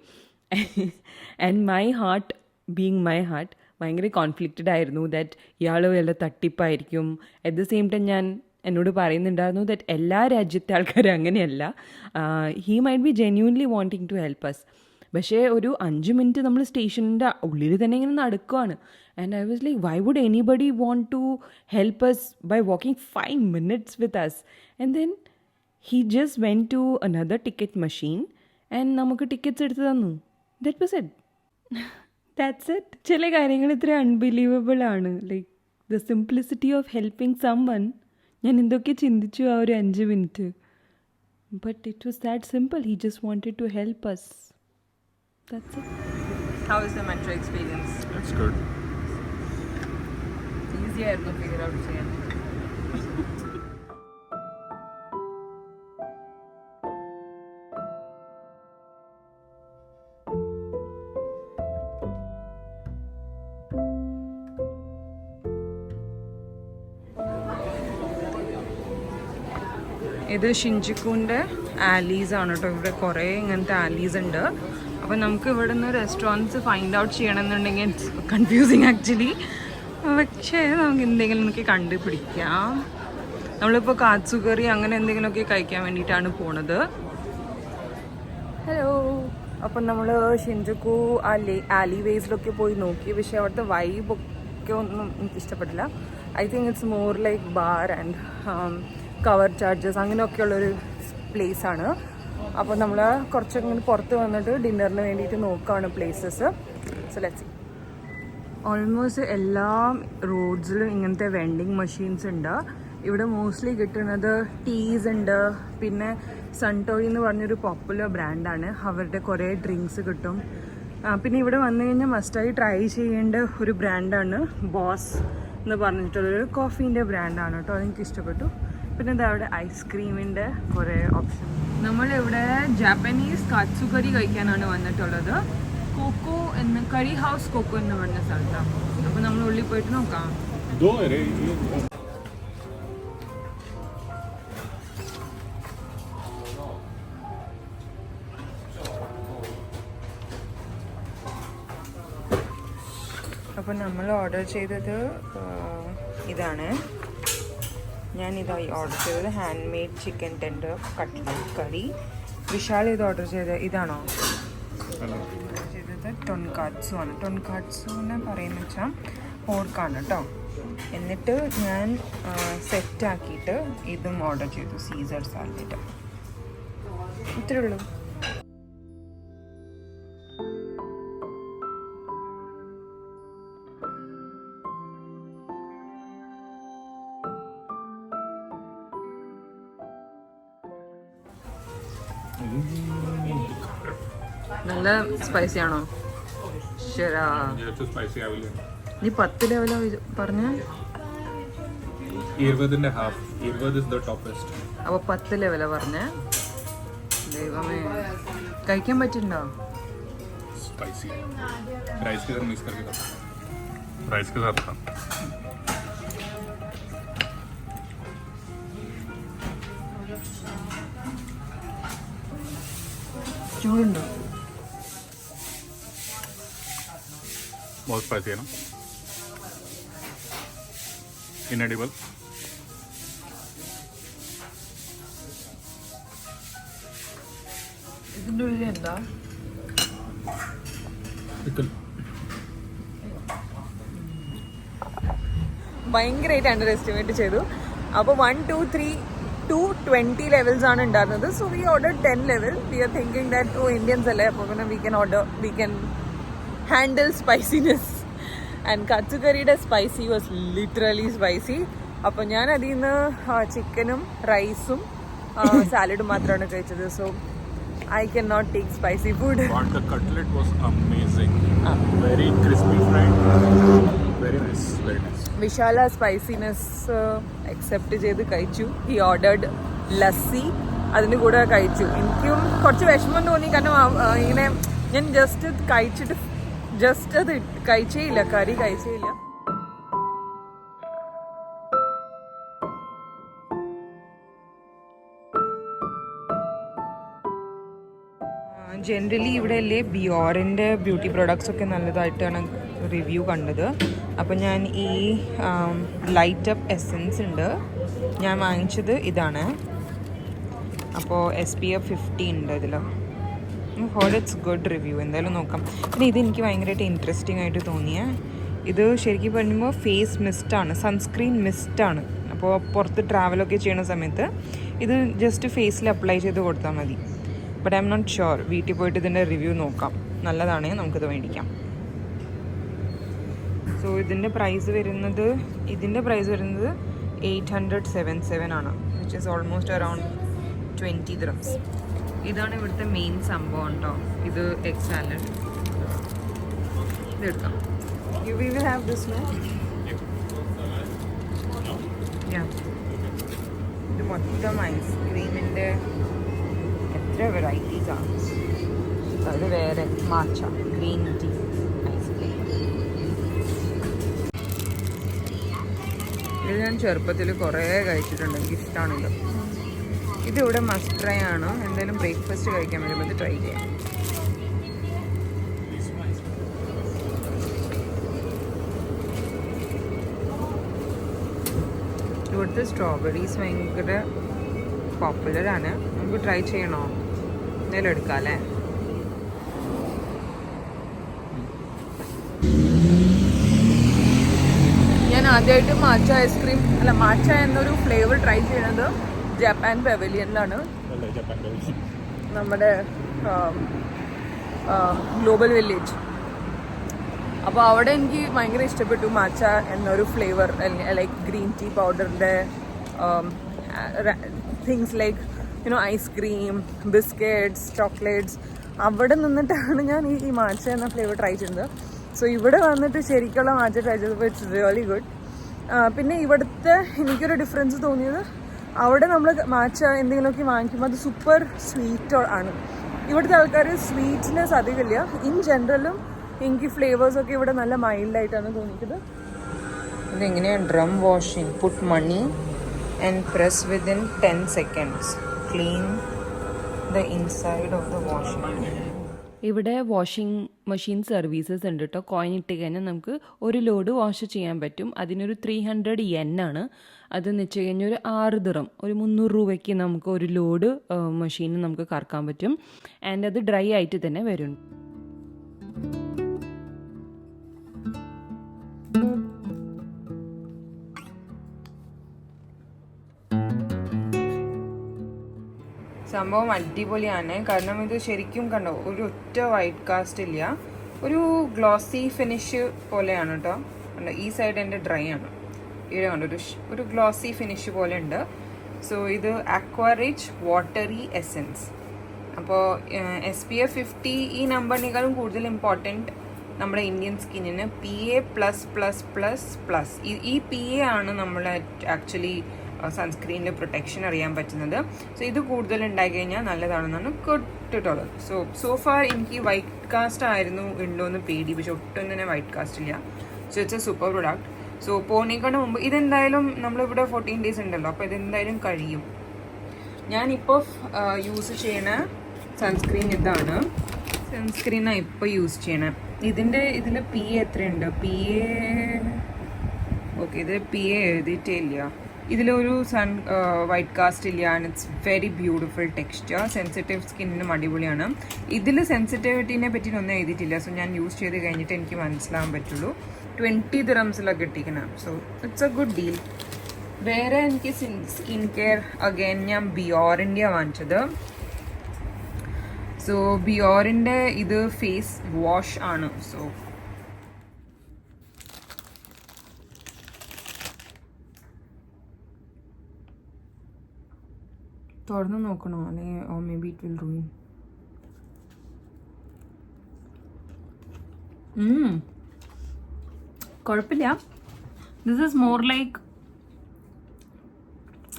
And my heart being my heart ഭയങ്കര കോൺഫ്ലിക്റ്റഡ് ആയിരുന്നു. ദാറ്റ് ഇയാൾ വല്ല തട്ടിപ്പായിരിക്കും. അറ്റ് ദ സെയിം ടൈം ഞാൻ എന്നോട് പറയുന്നുണ്ടായിരുന്നു ദാറ്റ് എല്ലാ രാജ്യത്തെ ആൾക്കാരും അങ്ങനെയല്ല. He might be genuinely wanting to help us. പക്ഷേ ഒരു 5 മിനിറ്റ് നമ്മൾ സ്റ്റേഷനിൻ്റെ ഉള്ളിൽ തന്നെ ഇങ്ങനെ നടക്കുവാണ്. And I was like, why would anybody want to help us by walking 5 minutes with us? And then he just went to another ticket machine and നമുക്ക് tickets എടുത്ത് തന്നു. That was it. That's it. ചില കാര്യങ്ങൾ ഇത്ര unbelievable ആണ്. Like the simplicity of helping someone. ഞാൻ എന്തൊക്കെ ചിന്തിച്ചു ആ ഒരു 5 minute. But it was that simple. He just wanted to help us. That's it. How is the metro experience? It's good. Easy ആയിരുന്നു ഫിഗർ ഔട്ട് ചെയ്യാൻ. ഇത് ഷിൻജുക്കുവിൻ്റെ Alice ആണ് കേട്ടോ. ഇവിടെ കുറേ ഇങ്ങനത്തെ ആലീസ് ഉണ്ട്. അപ്പോൾ നമുക്ക് ഇവിടെ നിന്ന് റെസ്റ്റോറൻറ്റ്സ് ഫൈൻഡ് ഔട്ട് ചെയ്യണമെന്നുണ്ടെങ്കിൽ ഇറ്റ്സ് കൺഫ്യൂസിങ് ആക്ച്വലി. പക്ഷേ നമുക്ക് എന്തെങ്കിലുമൊക്കെ കണ്ടുപിടിക്കാം. നമ്മളിപ്പോൾ കാത്സുകറി അങ്ങനെ എന്തെങ്കിലുമൊക്കെ കഴിക്കാൻ വേണ്ടിയിട്ടാണ് പോണത്. ഹലോ. അപ്പം നമ്മൾ ഷിൻജുക്കു ആലി വേസിലൊക്കെ പോയി നോക്കി. പക്ഷേ അവിടുത്തെ വൈബൊക്കെ ഒന്നും എനിക്ക് ഇഷ്ടപ്പെട്ടില്ല. I think it's more like bar and cover charges അങ്ങനെയൊക്കെയുള്ളൊരു പ്ലേസാണ്. അപ്പോൾ നമ്മൾ കുറച്ചൊക്കെ പുറത്ത് വന്നിട്ട് ഡിന്നറിന് വേണ്ടിയിട്ട് നോക്കുകയാണ് places. So let's see. Almost എല്ലാ റോഡ്സിലും ഇങ്ങനത്തെ വെൻഡിങ് മെഷീൻസ് ഉണ്ട്. ഇവിടെ മോസ്റ്റ്ലി കിട്ടുന്നത് ടീസ് ഉണ്ട്. പിന്നെ സൺടോയ് എന്ന് പറഞ്ഞൊരു പോപ്പുലർ ബ്രാൻഡാണ്. അവരുടെ കുറേ ഡ്രിങ്ക്സ് കിട്ടും. പിന്നെ ഇവിടെ വന്നു കഴിഞ്ഞാൽ മസ്റ്റായി ട്രൈ ചെയ്യേണ്ട ഒരു ബ്രാൻഡാണ് ബോസ് എന്ന് പറഞ്ഞിട്ടുള്ളൊരു കോഫീൻ്റെ ബ്രാൻഡാണ് കേട്ടോ. അതെനിക്ക് ഇഷ്ടപ്പെട്ടു. പിന്നെ എന്താ അവിടെ ഐസ്ക്രീമിൻ്റെ കുറേ ഓപ്ഷൻ. നമ്മളിവിടെ ജാപ്പനീസ് കാത്സുകറി കഴിക്കാനാണ് വന്നിട്ടുള്ളത്. കോക്കോ എന്ന് കറി ഹൗസ് കോക്കോ എന്ന് പറഞ്ഞ സ്ഥലത്താണ്. അപ്പോൾ നമ്മൾ ഉള്ളിൽ പോയിട്ട് നോക്കാം. അപ്പോൾ നമ്മൾ ഓർഡർ ചെയ്തത് ഇതാണ്. ഞാനിതായി ഓർഡർ ചെയ്തത് hand made chicken tender cutlet curry. Vishal ഇത് ഓർഡർ ചെയ്തത് ഇതാണോ? ഓർഡർ ചെയ്തത് ടൊൻകാട്സു ആണ്. ടൊൻകാട്സു എന്ന് പറയുന്നത് വെച്ചാൽ പോർക്കാണ് കേട്ടോ. എന്നിട്ട് ഞാൻ സെറ്റാക്കിയിട്ട് ഇതും ഓർഡർ ചെയ്തു, സീസർ സാലഡ്. ഇത്രേ ഉള്ളൂ. നല്ല സ്പൈസി ആണോ? ശരാ, നീ 10 ലെവലോ പറഞ്ഞ? 20 half. 20 is the toppest. അപ്പോൾ 10 ലെവലോ പറഞ്ഞ? ദൈവമേ, കഴിക്കാൻ പറ്റുന്നുണ്ടോ? स्पाइसी राइस के साथ मिक्स करके खाता राइस के साथ खा. ചൂടുണ്ടോ? बहुत स्पाइसी है ना. इनएडिबल. ഇതിൻ്റെ ഉള്ളിൽ എന്താ? ഭയങ്കരമായിട്ട് അണ്ടർ എസ്റ്റിമേറ്റ് ചെയ്തു. അപ്പോൾ 1, 2, 3, 220 ലെവൽസ് ആണ് ഉണ്ടായിരുന്നത്. So we order 10 level. We are thinking that Indians അല്ലേ, അപ്പോൾ പിന്നെ we can handle spiciness. And കച്ചുകറിയുടെ സ്പൈസി വാസ് ലിറ്ററലി സ്പൈസി. അപ്പോൾ ഞാൻ അതിൽ നിന്ന് ചിക്കനും റൈസും സാലഡും മാത്രമാണ് കഴിച്ചത്. So I cannot take spicy food. But the cutlet was amazing. Very crispy fried. Very nice. Very nice. വിശാല സ്പൈസിനെസ് അക്സെപ്റ്റ് ചെയ്ത് കഴിച്ചു. ഹി ഓർഡേർഡ് ലസ്സി, അതിന് കൂടെ കഴിച്ചു. എനിക്കും കുറച്ച് വിഷമം തോന്നി, കാരണം ഇങ്ങനെ ഞാൻ ജസ്റ്റ് അത് കഴിച്ചേയില്ല, കറി കഴിച്ചേയില്ല. ജനറലി ഇവിടെ അല്ലേ ബിയോറിൻ്റെ ബ്യൂട്ടി പ്രോഡക്ട്സ് ഒക്കെ നല്ലതായിട്ടാണ് റിവ്യൂ കണ്ടത്. അപ്പോൾ ഞാൻ ഈ ലൈറ്റ് അപ്പ് എസൻസ് ഉണ്ട്, ഞാൻ വാങ്ങിച്ചത് ഇതാണ്. അപ്പോൾ SPF 50 ഉണ്ട് ഇതിൽ. ഹോഡ് ഇറ്റ്സ് ഗുഡ് റിവ്യൂ, എന്തായാലും നോക്കാം. പിന്നെ ഇത് എനിക്ക് ഭയങ്കരമായിട്ട് ഇൻട്രസ്റ്റിംഗ് ആയിട്ട് തോന്നിയ, ഇത് ശരിക്കും പറയുമ്പോൾ ഫേസ് മിസ്റ്റാണ്, സൺസ്ക്രീൻ മിസ്റ്റാണ്. അപ്പോൾ പുറത്ത് ട്രാവലൊക്കെ ചെയ്യുന്ന സമയത്ത് ഇത് ജസ്റ്റ് ഫേസിൽ അപ്ലൈ ചെയ്ത് കൊടുത്താൽ മതി. But I'm not sure, വീട്ടിൽ പോയിട്ട് ഇതിൻ്റെ റിവ്യൂ നോക്കാം. നല്ലതാണെങ്കിൽ നമുക്കിത് മേടിക്കാം. സോ ഇതിൻ്റെ പ്രൈസ് വരുന്നത് 877 ആണ്, which is almost around 20 dirhams. ഇതാണ് ഇവിടുത്തെ മെയിൻ സംഭവം കേട്ടോ. ഇത് എഗ് സാലഡ്, ഇതെടുക്കാം. You will have this, no? ഇത് മൊത്തം ഐസ്ക്രീമിൻ്റെ എത്ര വെറൈറ്റീസാണ്. അത് വേറെ മാച്ച ഗ്രീൻ ടീ ഐസ്ക്രീം. ഇത് ഞാൻ ചെറുപ്പത്തിൽ കുറേ കഴിച്ചിട്ടുണ്ട്, എനിക്ക് ഇഷ്ടമാണിത്. ഇതിവിടെ മസ്റ്റ് ട്രൈ ആണ്. എന്തായാലും ബ്രേക്ക്ഫാസ്റ്റ് കഴിക്കാൻ വരുമ്പോൾ ഇത് ട്രൈ ചെയ്യാം. ഇവിടുത്തെ സ്ട്രോബെറീസ് ഭയങ്കര പോപ്പുലറാണ്. നമുക്ക് ട്രൈ ചെയ്യണോ? എന്തായാലും എടുക്കാം അല്ലേ? ഞാൻ ആദ്യമായിട്ട് മാച്ച എന്നൊരു ഫ്ലേവർ ട്രൈ ചെയ്യണത് ജപ്പാൻ പെവലിയനിലാണ്, നമ്മുടെ ഗ്ലോബൽ വില്ലേജ്. അപ്പോൾ അവിടെ എനിക്ക് ഭയങ്കര ഇഷ്ടപ്പെട്ടു മാച്ച എന്നൊരു ഫ്ലേവർ, ലൈക്ക് ഗ്രീൻ ടീ പൗഡറിൻ്റെ things like ice cream, biscuits, chocolates. അവിടെ നിന്നിട്ടാണ് ഞാൻ ഈ മാച്ച എന്ന ഫ്ലേവർ ട്രൈ ചെയ്യുന്നത്. സോ ഇവിടെ വന്നിട്ട് ശരിക്കുള്ള മാച്ച ട്രൈ ചെയ്തപ്പോൾ ഇറ്റ്സ് റിയലി ഗുഡ്. പിന്നെ ഇവിടുത്തെ എനിക്കൊരു ഡിഫറൻസ് തോന്നിയത്, അവിടെ നമ്മൾ മാച്ച എന്തെങ്കിലുമൊക്കെ വാങ്ങിക്കുമ്പോൾ അത് സൂപ്പർ സ്വീറ്റ് ആണ്. ഇവിടുത്തെ ആൾക്കാർ സ്വീറ്റ്നെസ് അധികമില്ല. ഇൻ ജനറലും എനിക്ക് ഫ്ലേവേഴ്സൊക്കെ ഇവിടെ നല്ല മൈൽഡായിട്ടാണ് തോന്നിയത്. ഇതെങ്ങനെയാണ്? Drum washing, put money and press within 10 seconds. Clean the inside of the washing. ഇവിടെ വാഷിംഗ് മെഷീൻ സർവീസസ് ഉണ്ട് കേട്ടോ. കോയിൻ ഇട്ട് കഴിഞ്ഞാൽ നമുക്ക് ഒരു ലോഡ് വാഷ് ചെയ്യാൻ പറ്റും. അതിനൊരു 300 yen ആണ്. അതെന്ന് വെച്ച് കഴിഞ്ഞാൽ ഒരു 6 dirham, ഒരു 300 രൂപയ്ക്ക് നമുക്ക് ഒരു ലോഡ് മെഷീൻ നമുക്ക് കറക്കാൻ പറ്റും. ആൻഡ് അത് ഡ്രൈ ആയിട്ട് തന്നെ വരും. സംഭവം അടിപൊളിയാണ്. കാരണം ഇത് ശരിക്കും കണ്ടോ, ഒരു ഒറ്റ വൈറ്റ് കാസ്റ്റ് ഇല്ല, ഒരു ഗ്ലോസി ഫിനിഷ് പോലെയാണ് കേട്ടോ. കണ്ടോ, ഈ സൈഡ് എൻ്റെ ഡ്രൈ ആണ്, ഇവിടെ കണ്ടോ ഒരു ഗ്ലോസി ഫിനിഷ് പോലെ ഉണ്ട്. സോ ഇത് അക്വാറിച്ച് വാട്ടറി എസെൻസ്. അപ്പോൾ SPF 50 ഈ നമ്പറിനേക്കാളും കൂടുതൽ ഇമ്പോർട്ടൻറ്റ് നമ്മുടെ ഇന്ത്യൻ സ്കിന്നിന് PA++++. ഈ PA ആണ് നമ്മൾ ആക്ച്വലി സൺസ്ക്രീനിൽ പ്രൊട്ടക്ഷൻ അറിയാൻ പറ്റുന്നത്. സോ ഇത് കൂടുതൽ ഉണ്ടായി കഴിഞ്ഞാൽ നല്ലതാണെന്നാണ് കേട്ടിട്ടുള്ളത്. സോ ഫാർ എനിക്ക് വൈറ്റ് കാസ്റ്റ് ആയിരുന്നു ഉണ്ടോയെന്ന് പേടി, പക്ഷെ ഒട്ടും തന്നെ വൈറ്റ് കാസ്റ്റ് ഇല്ല. So it's a super product. So പോണേക്കാണ് മുമ്പ് ഇതെന്തായാലും നമ്മളിവിടെ 14 days ഉണ്ടല്ലോ, അപ്പോൾ ഇതെന്തായാലും കഴിയും. ഞാനിപ്പോൾ യൂസ് ചെയ്യണ സൺസ്ക്രീൻ ഇതാണ്. സൺസ്ക്രീനാണ് ഇപ്പോൾ യൂസ് ചെയ്യണത്. ഇതിൽ PA എത്രയുണ്ട്? ഓക്കെ, ഇത് PA എഴുതിയിട്ടേ ഇല്ല. ഇതിലൊരു വൈറ്റ് കാസ്റ്റ് ഇല്ല. And it's very beautiful texture. Sensitive സ്കിന്നിനും അടിപൊളിയാണ്. ഇതിൽ സെൻസിറ്റിവിറ്റീനെ പറ്റിയിട്ടൊന്നും എഴുതിയിട്ടില്ല. സോ ഞാൻ യൂസ് ചെയ്ത് കഴിഞ്ഞിട്ട് എനിക്ക് മനസ്സിലാവാൻ പറ്റുള്ളൂ. 20 dirhams കിട്ടിക്കണം. So it's a good deal. വേറെ എനിക്ക് സ്കിൻ കെയർ അഗൈൻ ഞാൻ ബിയോറിൻ്റെ വാങ്ങിച്ചത്. സോ ബിയോറിൻ്റെ ഇത് ഫേസ് വാഷ് ആണ്. സോ തുറന്ന് നോക്കണോ അല്ലെങ്കിൽ oh maybe it will ruin. കുഴപ്പമില്ല. ദിസ് ഈസ് മോർ ലൈക്ക്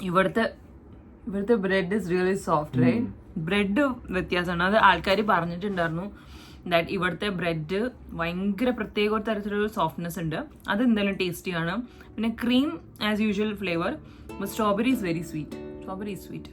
ഇവിടുത്തെ bread is really soft right. Bread വ്യത്യാസമാണ്. അത് ആൾക്കാർ പറഞ്ഞിട്ടുണ്ടായിരുന്നു ദാറ്റ് ഇവിടുത്തെ ബ്രെഡ് ഭയങ്കര പ്രത്യേക ഒരു തരത്തിലൊരു സോഫ്റ്റ്നെസ് ഉണ്ട്. അത് എന്തായാലും ടേസ്റ്റിയാണ്. പിന്നെ cream as usual flavour. Strawberry is very sweet.